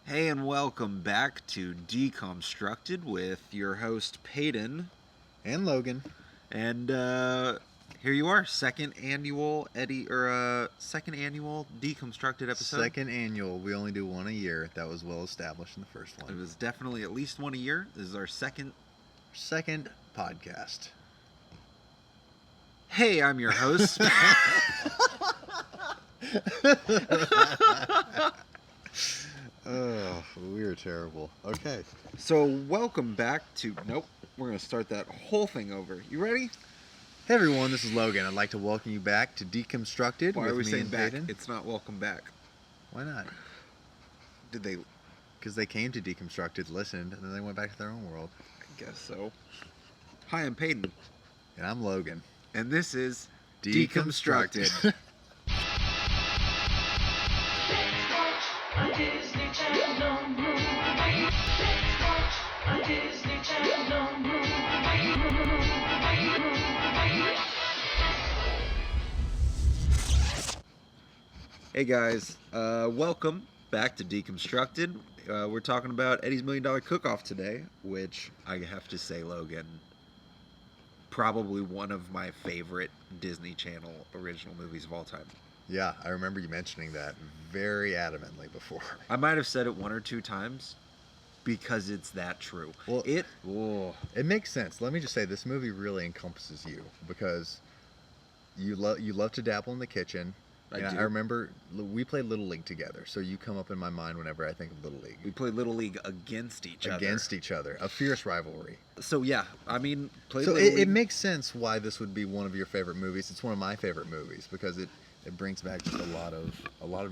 Hey, and welcome back to DCOMstructed with your host Peyton and Logan. And here you are, second annual DCOMstructed episode. Second annual. We only do one a year. That was well established in the first one. It was definitely at least one a year. This is our second podcast. Hey, I'm your host. Oh, we are terrible. Okay. So welcome back to... Nope. We're going to start that whole thing over. You ready? Hey everyone, this is Logan. I'd like to welcome you back to DCOMstructed. Why are we saying back? Peyton. It's not welcome back. Why not? Did they... Because they came to DCOMstructed, listened, and then they went back to their own world. I guess so. Hi, I'm Peyton. And I'm Logan. And this is DCOMstructed. Disney Channel movie. A Disney Channel movie. Hey guys, welcome back to DCOMstructed. We're talking about Eddie's $1 Million Cook-Off today, which I have to say, Logan, probably one of my favorite Disney Channel original movies of all time. Yeah, I remember you mentioning that very adamantly before. I might have said it one or two times because it's that true. Well, It makes sense. Let me just say, this movie really encompasses you because you love to dabble in the kitchen. I do. I remember we played Little League together, so you come up in my mind whenever I think of Little League. We played Little League against each other. A fierce rivalry. So yeah, I mean, it makes sense why this would be one of your favorite movies. It's one of my favorite movies because it brings back just a lot of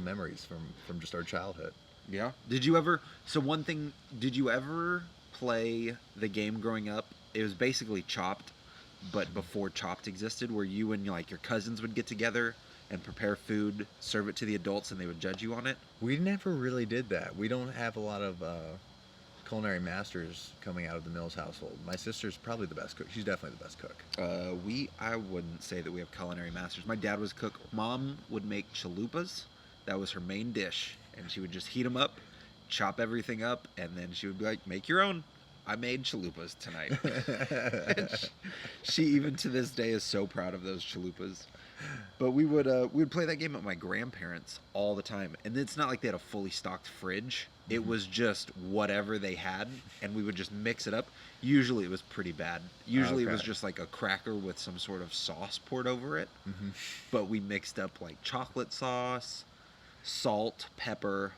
memories from just our childhood. Yeah. Did you ever play the game growing up? It was basically Chopped, but before Chopped existed, where you and like your cousins would get together and prepare food, serve it to the adults, and they would judge you on it? We never really did that. We don't have a lot of culinary masters coming out of the Mills household. My sister's probably the best cook. She's definitely the best cook. I wouldn't say that we have culinary masters. My dad was a cook. Mom would make chalupas. That was her main dish. And she would just heat them up, chop everything up, and then she would be like, make your own. I made chalupas tonight. And she even to this day is so proud of those chalupas. But we would play that game at my grandparents all the time. And it's not like they had a fully stocked fridge. It was just whatever they had, and we would just mix it up. Usually it was pretty bad. Usually It was just like a cracker with some sort of sauce poured over it. Mm-hmm. But we mixed up like chocolate sauce, salt, pepper.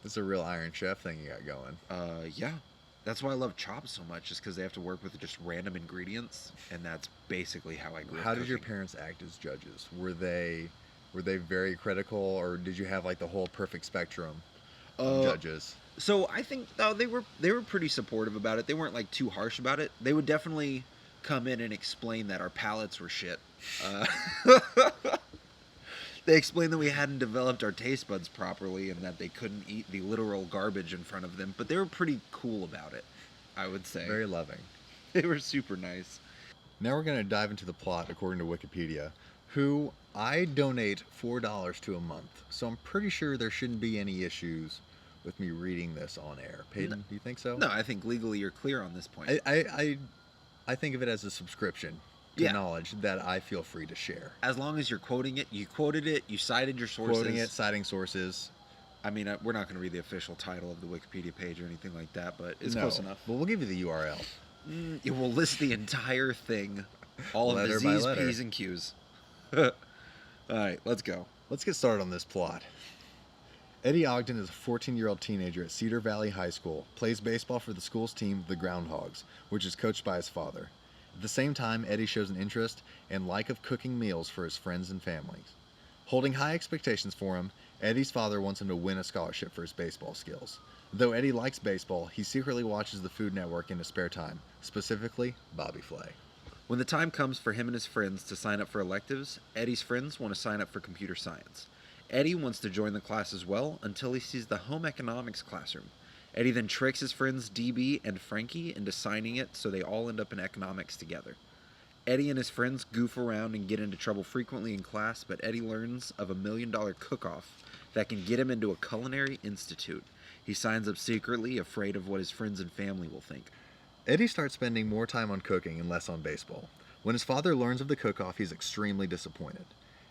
That's a real Iron Chef thing you got going. Yeah. That's why I love Chopped so much, is because they have to work with just random ingredients, and that's basically how I grew up. How did your parents act as judges? Were they very critical, or did you have like the whole perfect spectrum of judges? So I think they were pretty supportive about it. They weren't like too harsh about it. They would definitely come in and explain that our palates were shit. They explained that we hadn't developed our taste buds properly and that they couldn't eat the literal garbage in front of them. But they were pretty cool about it, I would say. Very loving. They were super nice. Now we're going to dive into the plot according to Wikipedia, who I donate $4 to a month. So I'm pretty sure there shouldn't be any issues with me reading this on air. Peyton, do you think so? No, I think legally you're clear on this point. I think of it as a subscription. Knowledge that I feel free to share. As long as you're quoting it, you quoted it, you cited your sources. Quoting it, citing sources. I mean, we're not going to read the official title of the Wikipedia page or anything like that, but it's close enough. But we'll give you the URL. It will list the entire thing, all of the Z's, P's, and Q's. All right, let's go. Let's get started on this plot. Eddie Ogden is a 14-year-old teenager at Cedar Valley High School, plays baseball for the school's team, the Groundhogs, which is coached by his father. At the same time, Eddie shows an interest and like of cooking meals for his friends and families. Holding high expectations for him, Eddie's father wants him to win a scholarship for his baseball skills. Though Eddie likes baseball, he secretly watches the Food Network in his spare time, specifically Bobby Flay. When the time comes for him and his friends to sign up for electives, Eddie's friends want to sign up for computer science. Eddie wants to join the class as well until he sees the home economics classroom. Eddie then tricks his friends DB and Frankie into signing it so they all end up in economics together. Eddie and his friends goof around and get into trouble frequently in class, but Eddie learns of $1 million cook-off that can get him into a culinary institute. He signs up secretly, afraid of what his friends and family will think. Eddie starts spending more time on cooking and less on baseball. When his father learns of the cook-off, he's extremely disappointed.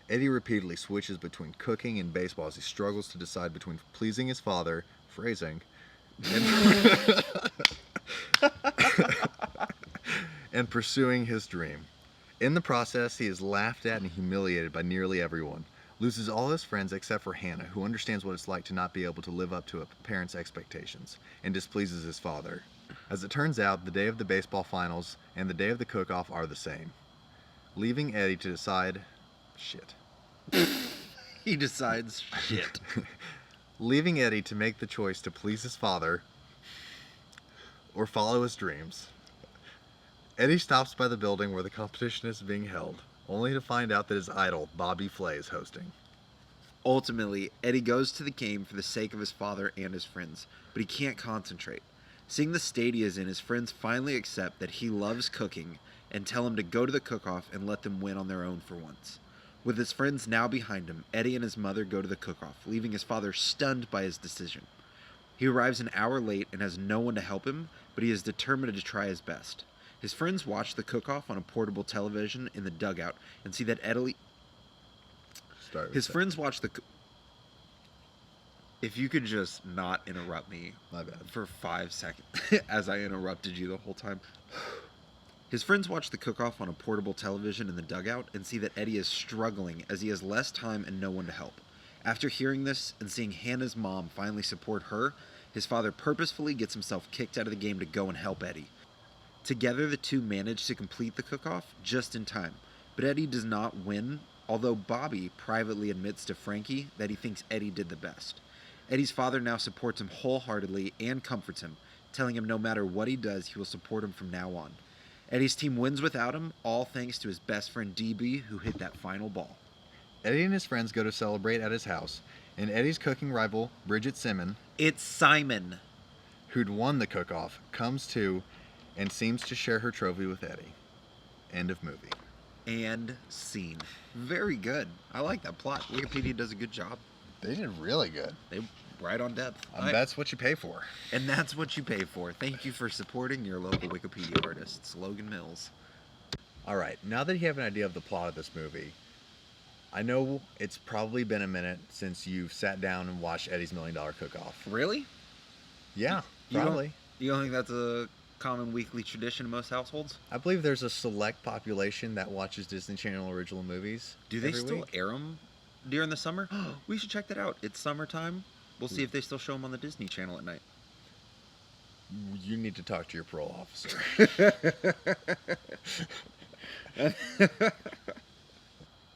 Eddie repeatedly switches between cooking and baseball as he struggles to decide between pleasing his father, phrasing, and pursuing his dream. In the process, he is laughed at and humiliated by nearly everyone, loses all his friends except for Hannah, who understands what it's like to not be able to live up to a parent's expectations, and displeases his father. As it turns out, the day of the baseball finals and the day of the cook-off are the same, leaving Eddie to decide shit. He decides shit. Leaving Eddie to make the choice to please his father or follow his dreams. Eddie stops by the building where the competition is being held, only to find out that his idol, Bobby Flay, is hosting. Ultimately, Eddie goes to the game for the sake of his father and his friends, but he can't concentrate. Seeing the state he is in, his friends finally accept that he loves cooking and tell him to go to the cook-off and let them win on their own for once. With his friends now behind him, Eddie and his mother go to the cook-off, leaving his father stunned by his decision. He arrives an hour late and has no one to help him, but he is determined to try his best. His friends watch the cook-off on a portable television in the dugout and see that Eddie... His friends watch the... If you could just not interrupt me My bad. for 5 seconds as I interrupted you the whole time. His friends watch the cook-off on a portable television in the dugout and see that Eddie is struggling as he has less time and no one to help. After hearing this and seeing Hannah's mom finally support her, his father purposefully gets himself kicked out of the game to go and help Eddie. Together, the two manage to complete the cook-off just in time, but Eddie does not win, although Bobby privately admits to Frankie that he thinks Eddie did the best. Eddie's father now supports him wholeheartedly and comforts him, telling him no matter what he does, he will support him from now on. Eddie's team wins without him, all thanks to his best friend DB, who hit that final ball. Eddie and his friends go to celebrate at his house, and Eddie's cooking rival, Bridget Simon, It's Simon. who'd won the cook-off, comes to and seems to share her trophy with Eddie. End of movie. And scene. Very good. I like that plot. Wikipedia does a good job. They did really good. They right on depth. That's what you pay for. And that's what you pay for. Thank you for supporting your local Wikipedia artists, Logan Mills. All right, now that you have an idea of the plot of this movie, I know it's probably been a minute since you've sat down and watched Eddie's $1 Million Cook-Off. Really? Yeah, You don't- probably. You don't think that's a common weekly tradition in most households? I believe there's a select population that watches Disney Channel original movies. Do they every still week. air them during the summer? We should check that out. It's summertime. We'll see if they still show them on the Disney Channel at night. You need to talk to your parole officer.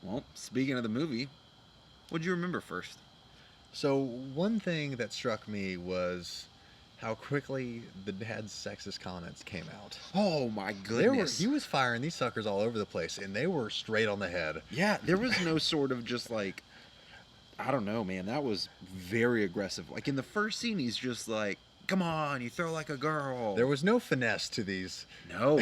Well, speaking of the movie, what'd you remember first? So one thing that struck me was how quickly the dad's sexist comments came out. Oh my goodness. He was firing these suckers all over the place, and they were straight on the head. Yeah, there was no sort of just like, I don't know, man. That was very aggressive. Like in the first scene, he's just like, come on, you throw like a girl. There was no finesse to these. No,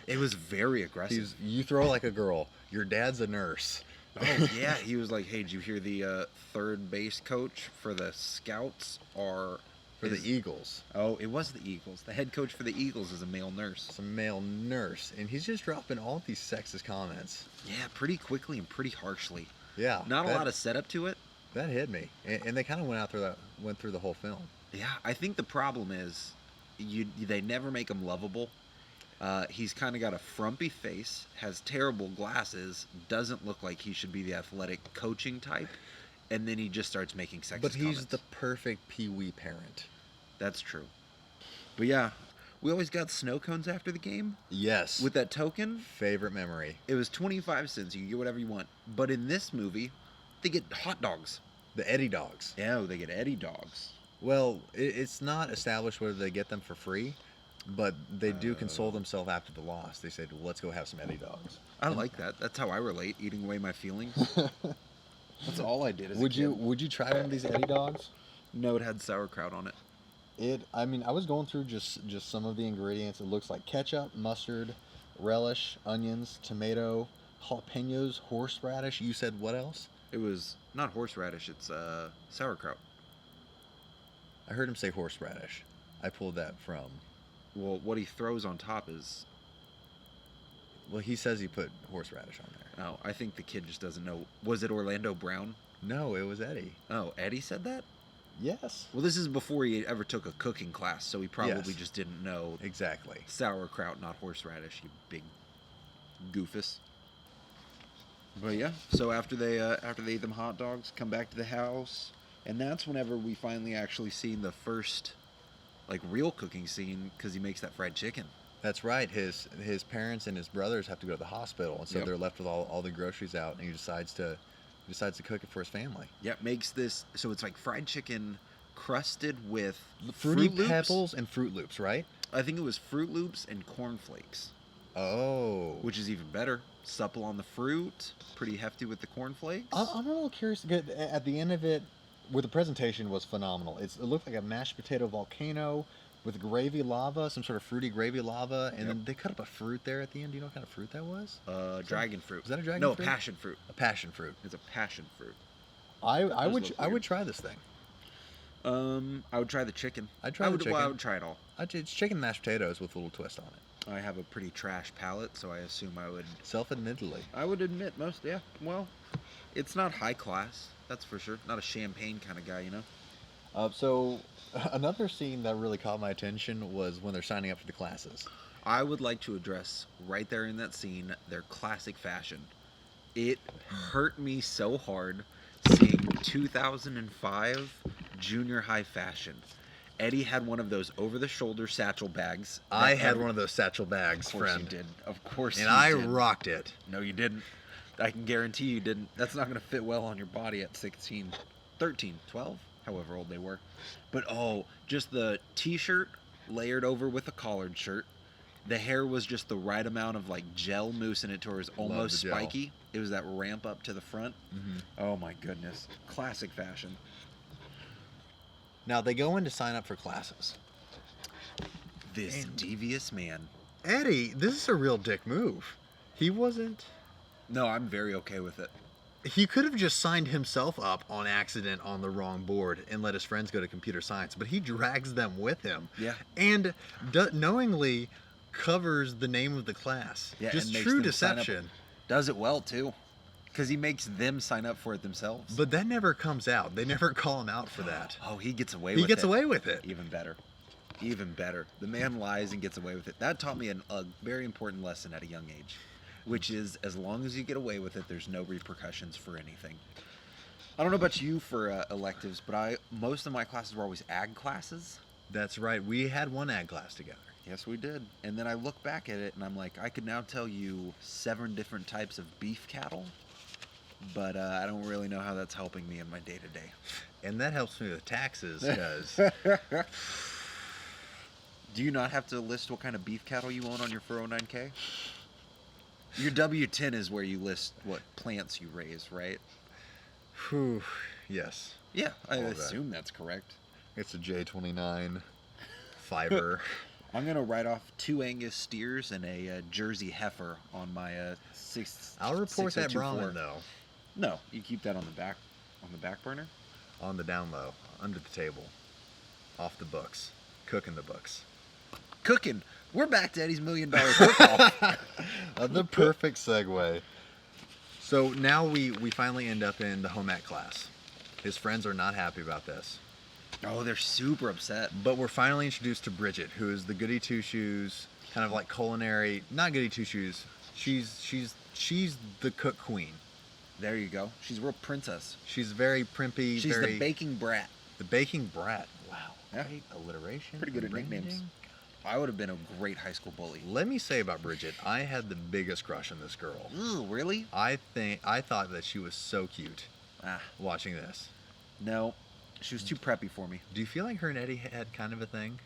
it was very aggressive. You throw like a girl. Your dad's a nurse. Oh, yeah. He was like, hey, did you hear the third base coach for the Scouts or... For the Eagles. Oh, it was the Eagles. The head coach for the Eagles is a male nurse. It's a male nurse, and he's just dropping all these sexist comments. Yeah, pretty quickly and pretty harshly. Yeah. Not a lot of setup to it. That hit me. And they kind of went through the whole film. Yeah, I think the problem is they never make him lovable. He's kind of got a frumpy face, has terrible glasses, doesn't look like he should be the athletic coaching type, and then he just starts making sexist But he's comments. the perfect pee-wee parent. That's true. But yeah, we always got snow cones after the game. Yes. With that token, Favorite memory. it was 25 cents. You can get whatever you want. But in this movie, they get hot dogs. The Eddie dogs. Yeah, they get Eddie dogs. Well, it's not established whether they get them for free, but they do console themselves after the loss. They said, well, let's go have some Eddie dogs. I like that. That's how I relate, eating away my feelings. That's all I did as a Would kid. you try one of these Eddie dogs? No, it had sauerkraut on it. I was going through just some of the ingredients. It looks like ketchup, mustard, relish, onions, tomato, jalapenos, horseradish. You said what else? It was not horseradish, it's sauerkraut. I heard him say horseradish. I pulled that from... Well, what he throws on top is... Well, he says he put horseradish on there. Oh, I think the kid just doesn't know. Was it Orlando Brown? No, it was Eddie. Oh, Eddie said that? Yes. Well, this is before he ever took a cooking class, so he probably Yes. just didn't know Exactly. sauerkraut, not horseradish, you big goofus. But yeah, so after they ate them hot dogs, come back to the house, and that's whenever we finally actually seen the first, like, real cooking scene, because he makes that fried chicken. That's right. His parents and his brothers have to go to the hospital, and so Yep. they're left with all the groceries out, and he decides to cook it for his family. Yeah, makes this, so it's like fried chicken crusted with Fruity Fruit Loops. Pebbles and Fruit Loops, right? I think it was Fruit Loops and cornflakes, Oh. which is even better. Supple on the fruit, pretty hefty with the cornflakes. I'm a little curious. At the end of it, where the presentation was phenomenal. It looked like a mashed potato volcano with gravy lava, some sort of fruity gravy lava, and Yep. then they cut up a fruit there at the end. Do you know what kind of fruit that was? Dragon fruit. Was that a dragon No, fruit? passion fruit. A passion fruit. It's a passion fruit. I does would look I would weird. try this thing. I would try the chicken. I'd try I the would, chicken. Well, I would try it all. It's chicken mashed potatoes with a little twist on it. I have a pretty trash palate, so I assume I would. Self-admittedly. I would admit most. Yeah. Well, it's not high class. That's for sure. Not a champagne kind of guy, you know. So another scene that really caught my attention was when they're signing up for the classes. I would like to address right there in that scene their classic fashion. It hurt me so hard seeing 2005 junior high fashion. Eddie had one of those over-the-shoulder satchel bags. I had one of those satchel bags, Of course friend. you did. Of course And you I did. rocked it. No, you didn't. I can guarantee you didn't. That's not going to fit well on your body at 16, 13, 12, however old they were. But just the t-shirt layered over with a collared shirt. The hair was just the right amount of like gel mousse in it to where it was almost the gel. spiky. It was that ramp up to the front. Mhm. Oh my goodness. Classic fashion. Now they go in to sign up for classes. This And- devious man. Eddie, this is a real dick move. He wasn't... No, I'm very okay with it. He could have just signed himself up on accident on the wrong board and let his friends go to computer science, but he drags them with him. Yeah. And knowingly covers the name of the class. Yeah, Just and makes true them sign up. deception. Does it well too. Because he makes them sign up for it themselves. But that never comes out. They never call him out for that. Oh, he gets away He with it. gets away with it. Even better. Even better. The man lies and gets away with it. That taught me a very important lesson at a young age, which is as long as you get away with it, there's no repercussions for anything. I don't know about you for electives, but most of my classes were always ag classes. That's right. We had one ag class together. Yes, we did. And then I look back at it and I'm like, I could now tell you 7 different types of beef cattle, but I don't really know how that's helping me in my day-to-day. And that helps me with taxes because Do you not have to list what kind of beef cattle you own on your 409k? Your W-10 is where you list what plants you raise, right? yes, Yeah, I All that. assume that's correct. it's a J29 fiber. I'm going to write off 2 Angus steers and a Jersey heifer on my 6. I'll report that 6024. Brahmin though No, you keep that on the back burner. on the down low, under the table, off the books, cooking the books. Cooking. We're back to Eddie's $1 million cook-off. The perfect segue. So now we finally end up in the home ec class. His friends are not happy about this. Oh, they're super upset. But we're finally introduced to Bridget, who is the goody two shoes, kind of like culinary, not goody two shoes. She's the cook queen. There you go. She's a real princess. She's very primpy. She's very, the baking brat. the baking brat. Wow. Yeah. Great alliteration. Pretty good at and nicknames. branding. I would have been a great high school bully. Let me say about Bridget, I had the biggest crush on this girl. Ooh, really? I thought that she was so cute Ah, watching this. no. She was too preppy for me. Do you feel like her and Eddie had kind of a thing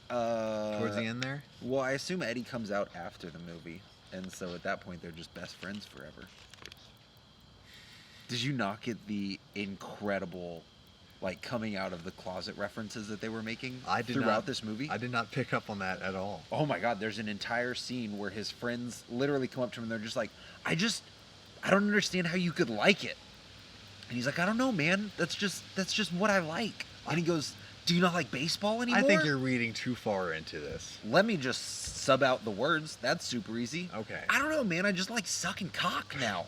towards the end there? Well, I assume Eddie comes out after the movie, and so at that point they're just best friends forever. Did you not get the incredible like coming out of the closet references that they were making I did throughout not, this movie. I did not pick up on that at all. Oh my God, there's an entire scene where his friends literally come up to him and they're just like, I don't understand how you could like it. And he's like, I don't know, man. That's just what I like. And he goes, do you not like baseball anymore? I think you're reading too far into this. Let me just sub out the words. That's super easy. Okay. I don't know, man. I just like sucking cock now.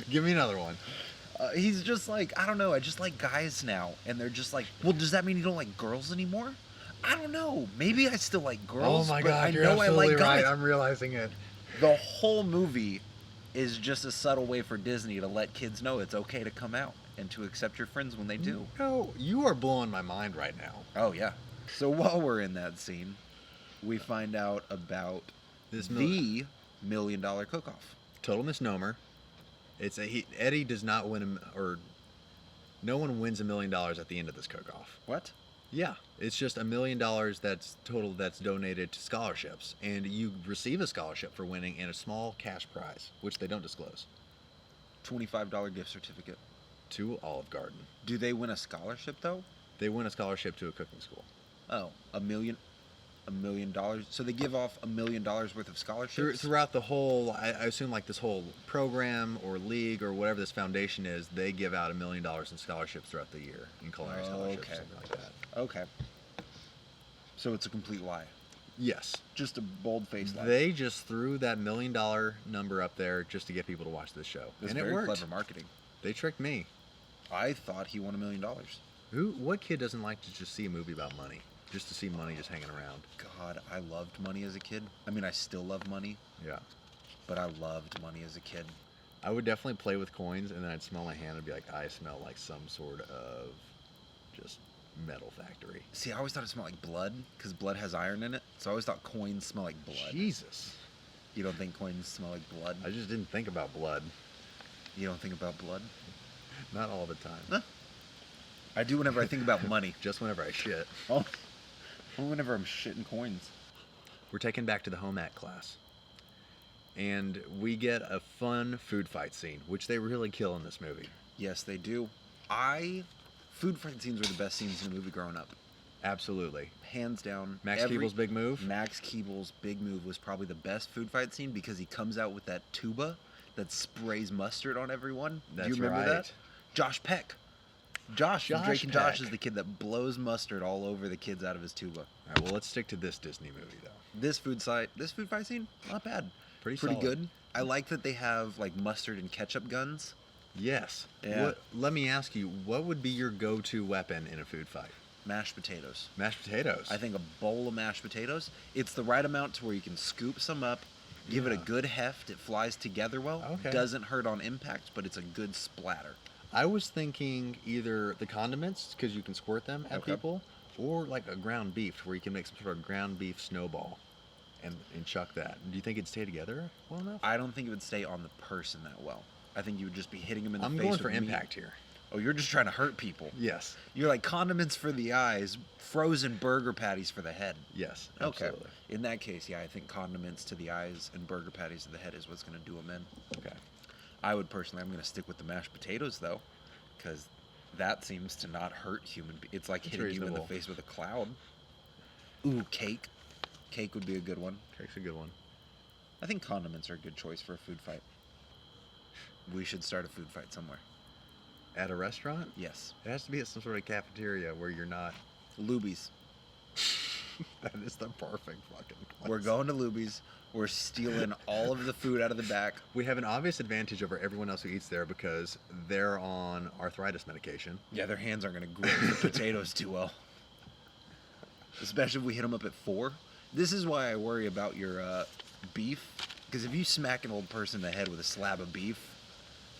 Give me another one. He's just like, I don't know. I just like guys now. And they're just like, well, does that mean you don't like girls anymore? I don't know. Maybe I still like girls. Oh my but God, I you're know absolutely I like guys. right. I'm realizing it. The whole movie is just a subtle way for Disney to let kids know it's okay to come out and to accept your friends when they do. No, you are blowing my mind right now. Oh, yeah. So while we're in that scene, we find out about This the $1 million cook-off. total misnomer. Eddie does not win or no one wins $1 million at the end of this cook-off. What? Yeah, it's just $1 million that's donated to scholarships, and you receive a scholarship for winning and a small cash prize, which they don't disclose, $25 gift certificate. to Olive Garden. Do they win a scholarship, though? They win a scholarship to a cooking school. Oh, $1 million. So they give off $1 million worth of scholarships? Throughout the whole, I assume like this whole program or league or whatever this foundation is, they give out $1 million in scholarships throughout the year, in culinary scholarships, Okay. something like that. Okay. So it's a complete lie. Yes. Just a bold-faced lie. They just threw that $1 million number up there just to get people to watch this show. That's and it very worked. clever marketing. They tricked me. I thought he won $1 million. What kid doesn't like to just see a movie about money? Just to see money just hanging around. God, I loved money as a kid. I mean, I still love money, Yeah. but I loved money as a kid. I would definitely play with coins, and then I'd smell my hand and be like, I smell like some sort of just metal factory. See, I always thought it smelled like blood, because blood has iron in it. So I always thought coins smell like blood. Jesus. You don't think coins smell like blood? I just didn't think about blood. You don't think about blood? Not all the time. Huh. I do whenever I think about money. Just whenever I shit. Oh, whenever I'm shitting coins. We're taken back to the home ec class. And we get a fun food fight scene, which they really kill in this movie. Yes, they do. Food fight scenes were the best scenes in a movie growing up. Absolutely. Hands down. Max Keeble's big move. Max Keeble's big move was probably the best food fight scene because he comes out with that tuba that sprays mustard on everyone. That's Do you remember right. that? Josh Peck. Josh from Josh Drake and Josh Peck. is the kid that blows mustard all over the kids out of his tuba. All right, well, let's stick to this Disney movie, though. This food fight scene, not bad. Pretty Pretty solid. good. I like that they have like mustard and ketchup guns. Yes. Yeah. Let me ask you, what would be your go-to weapon in a food fight? Mashed potatoes. Mashed potatoes. I think a bowl of mashed potatoes, it's the right amount to where you can scoop some up, give it a Yeah. good heft, it flies together well, Okay. doesn't hurt on impact, but it's a good splatter. I was thinking either the condiments, because you can squirt them at Okay. people, or like a ground beef, where you can make some sort of ground beef snowball and chuck that. Do you think it'd stay together well enough? I don't think it would stay on the person that well. I think you would just be hitting them in the I'm face going with for meat. impact here. Oh, you're just trying to hurt people. Yes. You're like condiments for the eyes, frozen burger patties for the head. Yes. Okay. Absolutely. In that case, yeah, I think condiments to the eyes and burger patties to the head is what's going to do them in. Okay. I would personally, I'm going to stick with the mashed potatoes though, because that seems to not hurt it's like It's hitting you in the reasonable. face with a cloud. Ooh, cake. Cake would be a good one. Cake's a good one. I think condiments are a good choice for a food fight. We should start a food fight somewhere. At a restaurant? Yes. It has to be at some sort of cafeteria where you're not. Luby's. That is the perfect fucking place. We're going to Luby's. We're stealing all of the food out of the back. We have an obvious advantage over everyone else who eats there because they're on arthritis medication. Yeah, their hands aren't going to grip the potatoes too well. Especially if we hit them up at 4. This is why I worry about your beef. Because if you smack an old person in the head with a slab of beef,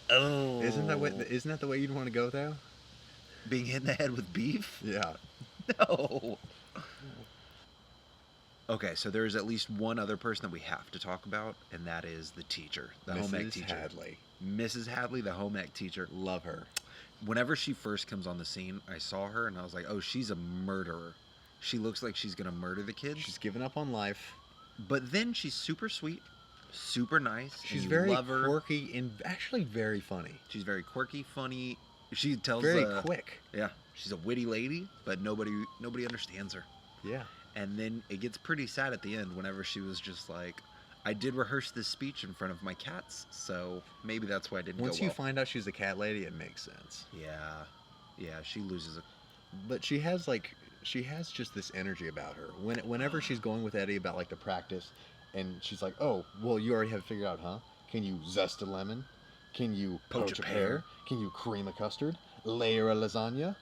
oh. Isn't that the way you'd want to go though? Being hit in the head with beef? Yeah. No. Okay, so there's at least one other person that we have to talk about, and that is the teacher, the home ec Mrs. teacher. Hadley. Mrs. Hadley, the home ec teacher. Love her. Whenever she first comes on the scene, I saw her and I was like, oh, she's a murderer. She looks like she's going to murder the kids. She's given up on life. But then she's super sweet, super nice. and She's you very love her. quirky and actually very funny. She's very quirky, funny, She tells Very quick. Yeah, she's a witty lady, but nobody understands her. Yeah. And then it gets pretty sad at the end whenever she was just like, I did rehearse this speech in front of my cats, so maybe that's why I didn't Once go you well. find out she's a cat lady, it makes sense. Yeah, she loses a... But she has just this energy about her. Whenever she's going with Eddie about like the practice, and she's like, "Oh, well, you already have it figured out, huh? Can you zest a lemon? Can you poach a pear? Can you cream a custard? Layer a lasagna?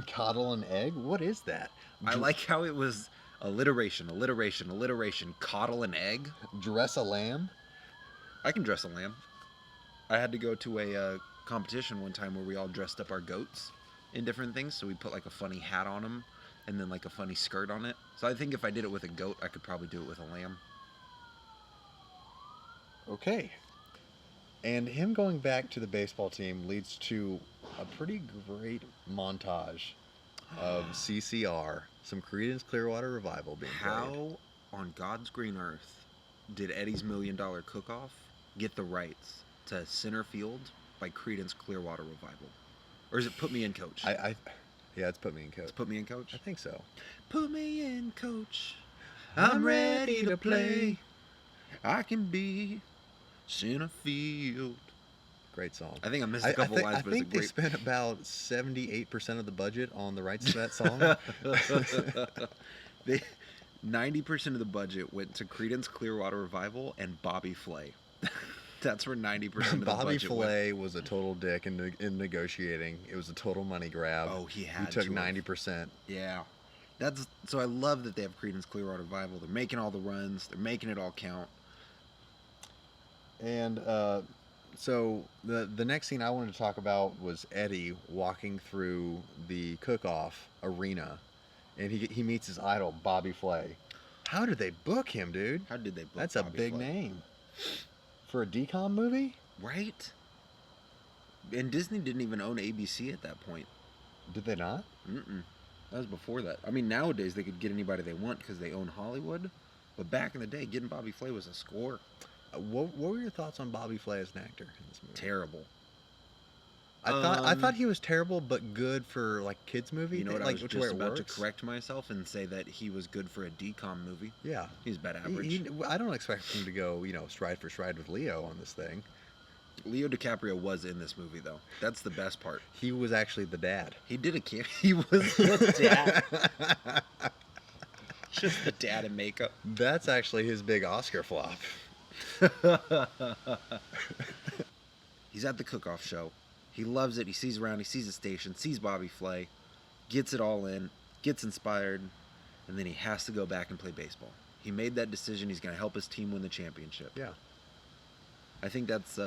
Coddle an egg? What is that? I like how it was alliteration, coddle an egg. Dress a lamb? I can dress a lamb. I had to go to a competition one time where we all dressed up our goats in different things. So we put like a funny hat on them and then like a funny skirt on it. So I think if I did it with a goat, I could probably do it with a lamb. Okay. And him going back to the baseball team leads to a pretty great montage of CCR, some Creedence Clearwater Revival being played. How on God's green earth did Eddie's $1 Million Cook-Off get the rights to Center Field by Creedence Clearwater Revival? Or is it Put Me In, Coach? Yeah, it's Put Me In, Coach. It's Put Me In, Coach? I think so. Put me in, Coach. I'm ready to play. I can be center field. Great song. I think I missed a couple lines, but it's a they great... spent about 78% of the budget on the rights to that song. 90% of the budget went to Creedence Clearwater Revival and Bobby Flay. That's where 90% of the Bobby budget Flay was a total dick in negotiating. It was a total money grab. Oh, he had He took to have. 90%. Yeah. So I love that they have Creedence Clearwater Revival. They're making all the runs. They're making it all count. And so the next scene I wanted to talk about was Eddie walking through the cook-off arena, and he meets his idol, Bobby Flay. How did they book him, dude? How did they book That's Bobby a big Flay? name. For a DCOM movie? Right? And Disney didn't even own ABC at that point. Did they not? Mm-mm. That was before that. I mean, nowadays they could get anybody they want because they own Hollywood. But back in the day, getting Bobby Flay was a score. What were your thoughts on Bobby Flay as an actor in this movie? Terrible. I thought he was terrible, but good for like kids movie. You know what? Like, I was which way just it about to works. correct myself and say that he was good for a DCOM movie. Yeah, He's about average. I don't expect him to go, stride for stride with Leo on this thing. Leo DiCaprio was in this movie, though. That's the best part. He was actually the dad. He did a cameo. He was the dad. Just the dad in makeup. That's actually his big Oscar flop. He's at the cook-off show. He loves it. He sees around. He sees the station. Sees Bobby Flay. Gets it all in. Gets inspired. And then he has to go back and play baseball. He made that decision. He's going to help his team win the championship. Yeah. I think that's...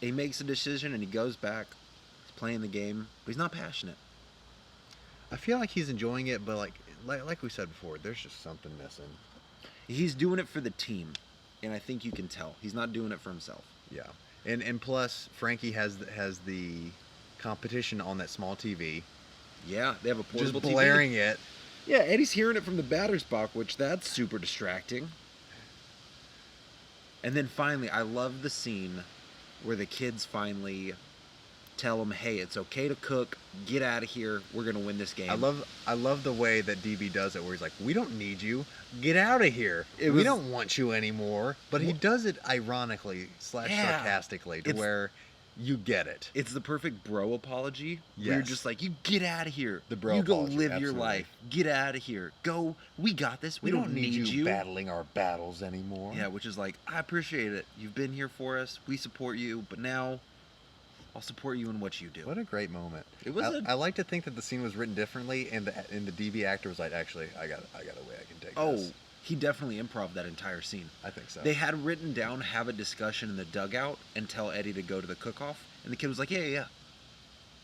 he makes a decision and he goes back. He's playing the game. But he's not passionate. I feel like he's enjoying it, but like we said before, there's just something missing. He's doing it for the team. And I think you can tell. He's not doing it for himself. Yeah. And plus, Frankie has the competition on that small TV. Yeah, they have a portable Just blaring TV. it. Yeah, Eddie's hearing it from the batter's box, which that's super distracting. And then finally, I love the scene where the kids finally tell him, "Hey, it's okay to cook. Get out of here. We're gonna win this game." I love the way that DB does it, where he's like, "We don't need you. Get out of here. We don't want you anymore." But he does it ironically / sarcastically, to where you get it. It's the perfect bro apology. Yes. Where you're just like, "You get out of here. The bro You go apology, live your absolutely. life. Get out of here. Go. We got this. We don't need you battling our battles anymore." Yeah, which is like, I appreciate it. You've been here for us. We support you. But now, I'll support you in what you do. What a great moment. It was I like to think that the scene was written differently, and the DB actor was like, "Actually, I got a way I can take this." He definitely improv that entire scene. I think so. They had written down, have a discussion in the dugout and tell Eddie to go to the cook-off. And the kid was like, yeah.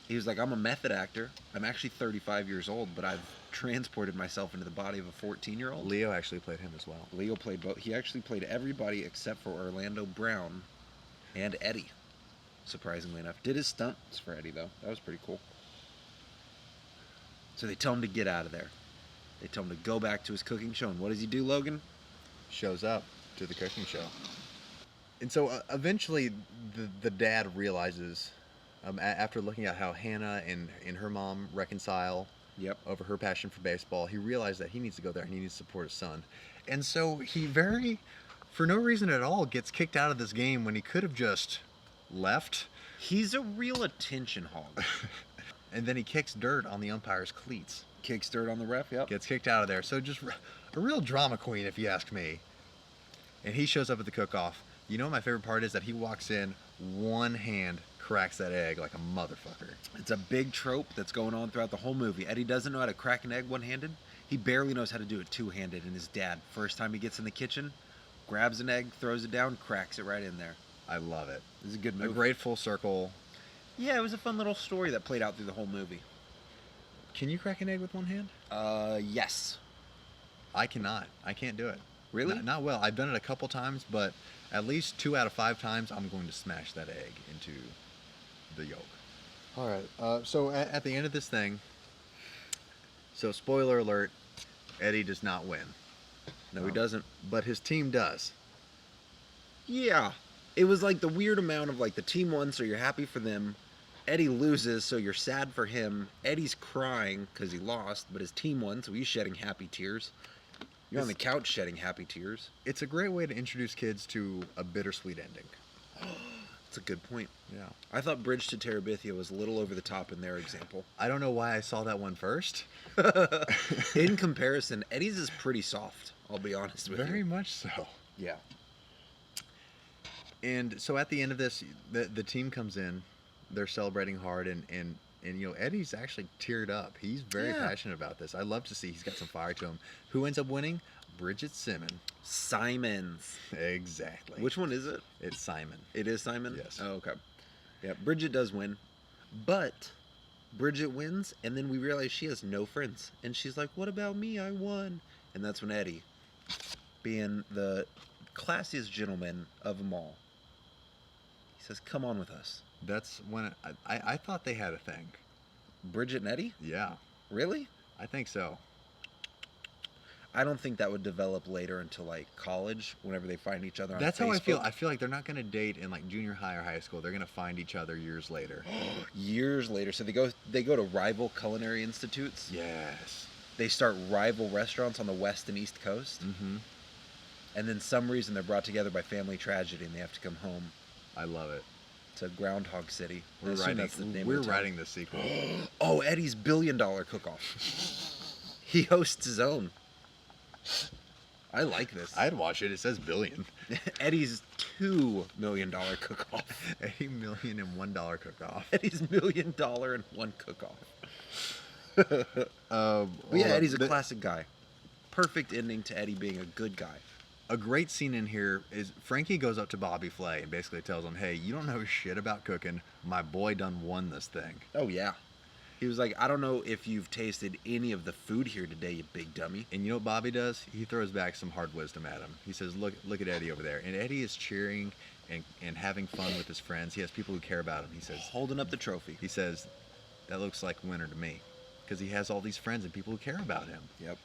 He was like, "I'm a method actor. I'm actually 35 years old, but I've transported myself into the body of a 14-year-old. Leo actually played him as well. Leo played both. He actually played everybody except for Orlando Brown and Eddie, surprisingly enough. Did his stunts for Eddie, though. That was pretty cool. So they tell him to get out of there. They tell him to go back to his cooking show. And what does he do, Logan? Shows up to the cooking show. And so eventually the dad realizes After looking at how Hannah and her mom reconcile Yep. over her passion for baseball, he realized that he needs to go there and he needs to support his son. And so he for no reason at all, gets kicked out of this game when he could have just left. He's a real attention hog. And then he kicks dirt on the umpire's cleats. Kicks dirt on the ref, yep. Gets kicked out of there. So just a real drama queen, if you ask me. And he shows up at the cook-off. You know what my favorite part is? That he walks in, one hand cracks that egg like a motherfucker. It's a big trope that's going on throughout the whole movie. Eddie doesn't know how to crack an egg one-handed. He barely knows how to do it two-handed. And his dad, first time he gets in the kitchen, grabs an egg, throws it down, cracks it right in there. I love it. It's a good A movie. great full circle. Yeah, it was a fun little story that played out through the whole movie. Can you crack an egg with one hand? Yes. I cannot. I can't do it. Really? Not well. I've done it a couple times, but at least 2 out of 5 times, I'm going to smash that egg into the yolk. All right. So at the end of this thing, so spoiler alert, Eddie does not win. No, he doesn't. But his team does. Yeah. It was like the weird amount of like the team won, so you're happy for them. Eddie loses, so you're sad for him. Eddie's crying because he lost, but his team won, so he's shedding happy tears. You're on the couch shedding happy tears. It's a great way to introduce kids to a bittersweet ending. That's a good point. Yeah. I thought Bridge to Terabithia was a little over the top in their example. I don't know why I saw that one first. In comparison, Eddie's is pretty soft, I'll be honest with you. Very much so. Yeah. And so at the end of this, the team comes in. They're celebrating hard, and you know, Eddie's actually teared up. He's very passionate about this. I love to see he's got some fire to him. Who ends up winning? Bridget Simons. Exactly. Which one is it? It's Simon. It is Simon? Yes. Oh, okay. Yeah, Bridget does win. But Bridget wins, and then we realize she has no friends. And she's like, what about me? I won. And that's when Eddie, being the classiest gentleman of them all, he says, come on with us. That's when I thought they had a thing. Bridget and Eddie? Yeah, Really? I think so. I don't think that would develop later until like college, whenever they find each other on That's Facebook. how I feel. I feel like they're not going to date in like junior high or high school. They're going to find each other years later. Years later. So they go to rival culinary institutes. Yes. They start rival restaurants on the West and East Coast. Mm-hmm. And then some reason they're brought together by family tragedy and they have to come home I love it. to Groundhog City. I We're assume writing. that's the name We're of the town. writing the sequel. Oh, Eddie's $1 billion cook-off. He hosts his own. I like this. I'd watch it. It says billion. Eddie's $2 million cook-off. $8 million and $1 cook-off. Eddie's $1 million and one cook-off. But Hold yeah, on. Eddie's a classic guy. Perfect ending to Eddie being a good guy. A great scene in here is Frankie goes up to Bobby Flay and basically tells him, hey, you don't know shit about cooking. My boy done won this thing. Oh, yeah. He was like, I don't know if you've tasted any of the food here today, you big dummy. And you know what Bobby does? He throws back some hard wisdom at him. He says, look at Eddie over there. And Eddie is cheering and having fun with his friends. He has people who care about him. He says, Holding up the trophy. he says, that looks like winner to me. Because he has all these friends and people who care about him. Yep.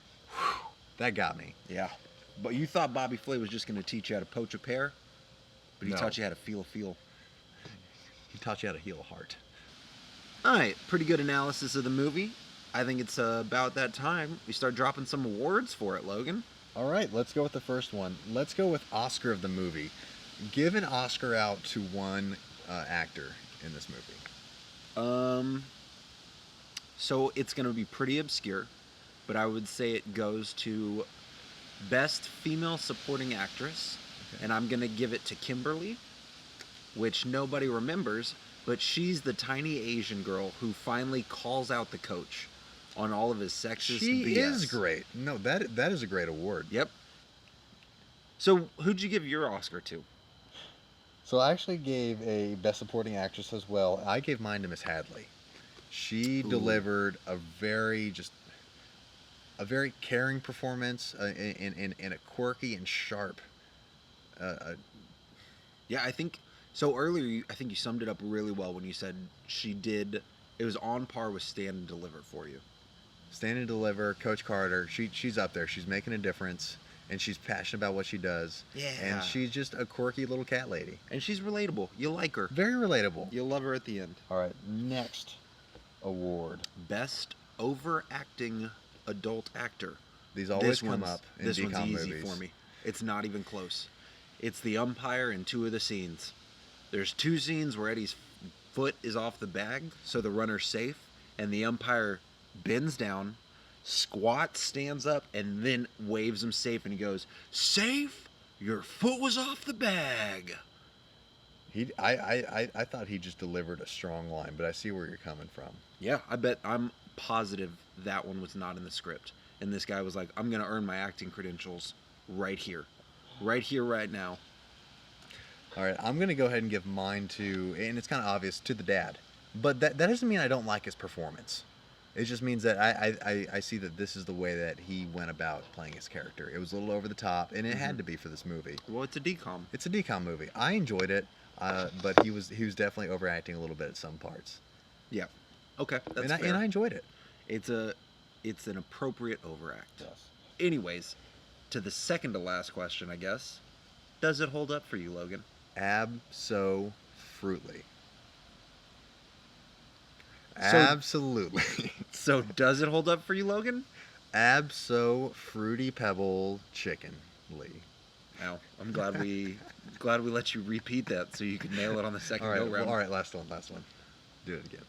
That got me. Yeah. But you thought Bobby Flay was just going to teach you how to poach a pear, but he No. taught you how to feel a feel. He taught you how to heal a heart. All right, pretty good analysis of the movie. I think it's about that time we start dropping some awards for it, Logan. All right, let's go with the first one. Let's go with Oscar of the movie. Give an Oscar out to one actor in this movie. So it's going to be pretty obscure, but I would say it goes to Best Female Supporting Actress, Okay. and I'm going to give it to Kimberly, which nobody remembers, but she's the tiny Asian girl who finally calls out the coach on all of his sexist She BS. is great. No, that is a great award. Yep. So who'd you give your Oscar to? So I actually gave a Best Supporting Actress as well. I gave mine to Miss Hadley. She Ooh. delivered a very caring performance and a quirky and sharp. Yeah, I think so. Earlier, I think you summed it up really well when you said it was on par with Stand and Deliver for you. Stand and Deliver, Coach Carter. She's up there. She's making a difference. and she's passionate about what she does. Yeah. And she's just a quirky little cat lady. And she's relatable. You like her. Very relatable. You'll love her at the end. All right, next award. Best overacting adult actor. These always come up in This DCOM one's easy movies. for me. It's not even close. It's the umpire in 2 of the scenes. There's 2 scenes where Eddie's foot is off the bag, so the runner's safe, and the umpire bends down, squats, stands up, and then waves him safe, and he goes, "Safe? Your foot was off the bag." I thought he just delivered a strong line, but I see where you're coming from. Yeah, I'm positive that one was not in the script. And this guy was like, "I'm going to earn my acting credentials right here, right now." All right, I'm going to go ahead and give mine to, and it's kind of obvious, to the dad. But that doesn't mean I don't like his performance. It just means that I see that this is the way that he went about playing his character. It was a little over the top, and it had to be for this movie. Well, it's a DCOM. It's a DCOM movie. I enjoyed it, but he was definitely overacting a little bit at some parts. Yeah. Okay, that's And fair. I enjoyed it. It's an appropriate overact. Yes. Anyways, to the second to last question, I guess. Does it hold up for you, Logan? Abso-fruitly. So- Absolutely. So does it hold up for you, Logan? Abso-fruity pebble chickenly. No. I'm glad we let you repeat that so you could nail it on the second All right, go round. all right, last one. Do it again.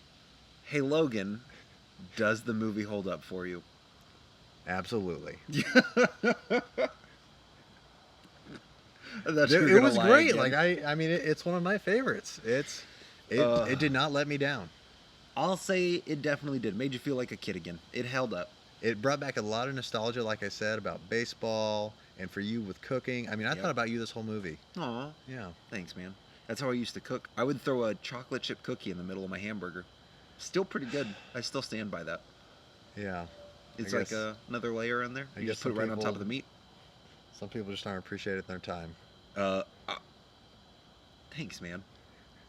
Hey, Logan, does the movie hold up for you? Absolutely. That's It was great. Like I mean, it's one of my favorites. It did not let me down. I'll say it definitely did. Made you feel like a kid again. It held up. It brought back a lot of nostalgia, like I said, about baseball, and for you with cooking. I mean, I Yep. thought about you this whole movie. Aw, Yeah. thanks, man. That's how I used to cook. I would throw a chocolate chip cookie in the middle of my hamburger. Still pretty good. I still stand by that. Yeah. It's I like guess- another layer in there. I You guess just put it some right on top people- of the meat. Some people just aren't appreciating their time. Thanks, man.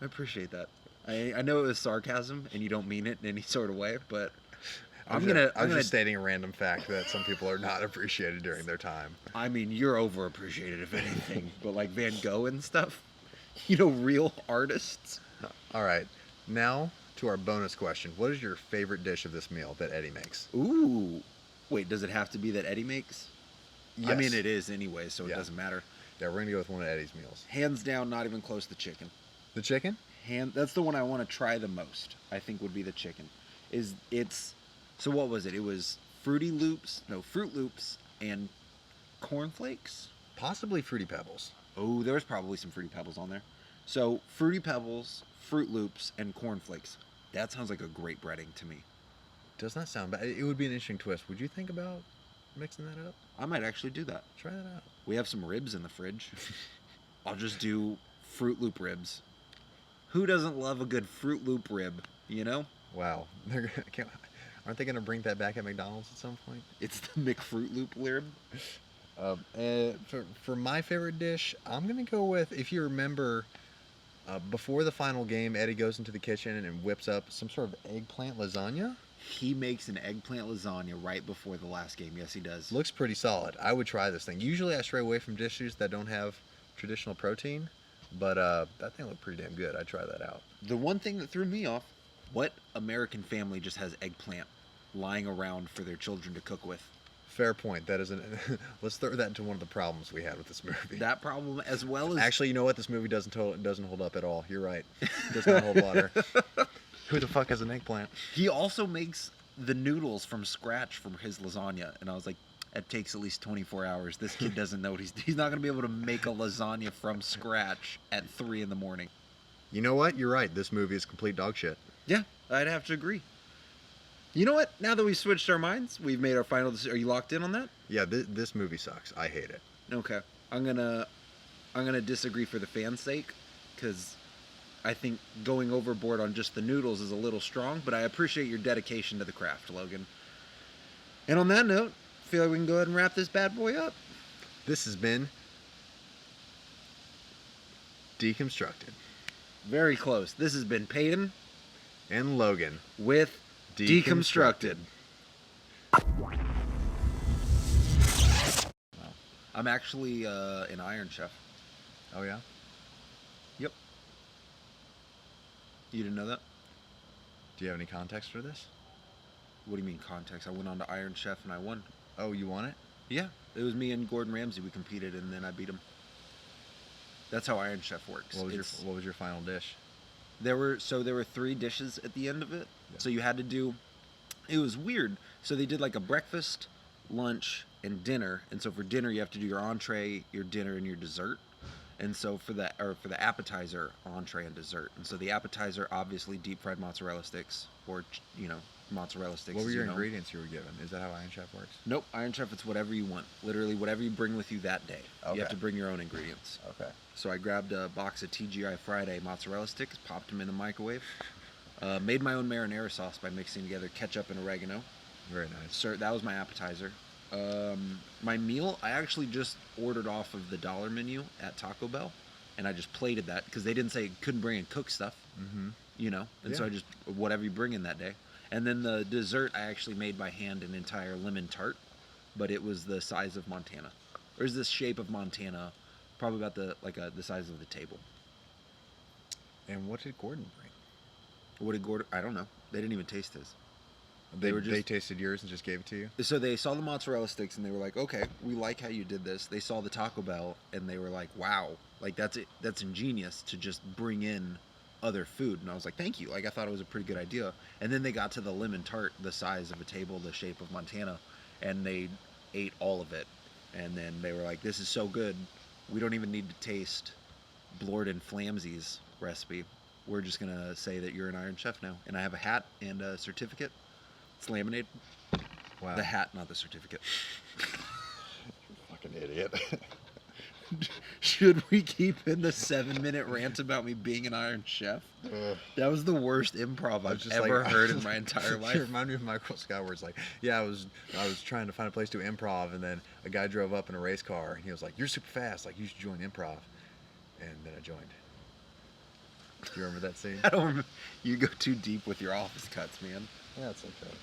I appreciate that. I know it was sarcasm and you don't mean it in any sort of way, but I'm gonna just stating a random fact that some people are not appreciated during their time. I mean, you're overappreciated if anything, but like Van Gogh and stuff, you know, real artists. All right. Now to our bonus question. What is your favorite dish of this meal that Eddie makes? Ooh. Wait, does it have to be that Eddie makes? I mean, Yes. it is anyway, so it Yeah. doesn't matter. Yeah, we're going to go with one of Eddie's meals. Hands down, not even close, the chicken. The chicken? That's the one I want to try the most. I think would be the chicken. So what was it? It was Fruit Loops and cornflakes. Possibly Fruity Pebbles. Oh, there was probably some Fruity Pebbles on there. So Fruity Pebbles, Fruit Loops, and cornflakes. That sounds like a great breading to me. Does not sound bad. It would be an interesting twist. Would you think about mixing that up? I might actually do that. Try that out. We have some ribs in the fridge. I'll just do Fruit Loop ribs. Who doesn't love a good Fruit Loop rib, you know? Wow. Aren't they going to bring that back at McDonald's at some point? It's the McFruit Loop rib. For my favorite dish, I'm going to go with, if you remember, before the final game, Eddie goes into the kitchen and whips up some sort of eggplant lasagna. He makes an eggplant lasagna right before the last game. Yes, he does. Looks pretty solid. I would try this thing. Usually I stray away from dishes that don't have traditional protein, but that thing looked pretty damn good. I'd try that out. The one thing that threw me off, what American family just has eggplant lying around for their children to cook with? Fair point. That is let's throw that into one of the problems we had with this movie. That problem, as well as... Actually, you know what? This movie doesn't hold up at all. You're right. It does not hold water. Who the fuck has an eggplant? He also makes the noodles from scratch from his lasagna. And I was like, it takes at least 24 hours. This kid doesn't know what he's not going to be able to make a lasagna from scratch at 3 in the morning. You know what? You're right. This movie is complete dog shit. Yeah, I'd have to agree. You know what? Now that we've switched our minds, we've made our final decision. Are you locked in on that? Yeah, this movie sucks. I hate it. Okay. I'm gonna disagree for the fans' sake, because I think going overboard on just the noodles is a little strong, but I appreciate your dedication to the craft, Logan. And on that note, I feel like we can go ahead and wrap this bad boy up. This has been DCOMstructed. Very close. This has been Peyton And Logan. with DCOMstructed. I'm actually an Iron Chef. Oh yeah. Yep. You didn't know that? Do you have any context for this? What do you mean context? I went on to Iron Chef and I won. Oh, you won it? Yeah, it was me and Gordon Ramsay. We competed and then I beat him. That's how Iron Chef works. What was your final dish? There were 3 dishes at the end of it. Yeah. So you had to do. It was weird. So they did like a breakfast, lunch, and dinner. And so for dinner you have to do your entree, your dinner, and your dessert. And so for the appetizer, entree and dessert. And so the appetizer, obviously deep fried mozzarella sticks, or mozzarella sticks. What were your you know. ingredients you were given? Is that how Iron Chef works? Nope, Iron Chef, it's whatever you want. Literally whatever you bring with you that day. Okay. You have to bring your own ingredients. Okay. So I grabbed a box of TGI Friday mozzarella sticks, popped them in the microwave, made my own marinara sauce by mixing together ketchup and oregano. Very nice. So that was my appetizer. My meal, I actually just ordered off of the dollar menu at Taco Bell, and I just plated that because they didn't say you couldn't bring in cooked stuff, and so Yeah. I just whatever you bring in that day. And then the dessert, I actually made by hand an entire lemon tart, but it was the size of Montana, or is this shape of Montana, probably about the size of the table. And what did Gordon bring? What did Gordon? I don't know. They didn't even taste his. They tasted yours and just gave it to you? So they saw the mozzarella sticks and they were like, okay, we like how you did this. They saw the Taco Bell and they were like, wow, like that's ingenious to just bring in other food. And I was like, thank you. Like I thought it was a pretty good idea. And then they got to the lemon tart, the size of a table, the shape of Montana, and they ate all of it. And then they were like, this is so good. We don't even need to taste Blord and Flamsy's recipe. We're just going to say that you're an Iron Chef now. And I have a hat and a certificate. It's laminated. Wow. The hat, not the certificate. Fucking idiot. Should we keep in the 7-minute rant about me being an Iron Chef? That was the worst improv I've ever heard in my entire life. You remind me of Michael Scott, where it's like, yeah, I was trying to find a place to improv, and then a guy drove up in a race car, and he was like, "You're super fast, like you should join improv," and then I joined. Do you remember that scene? I don't remember. You go too deep with your office cuts, man. Yeah, it's okay.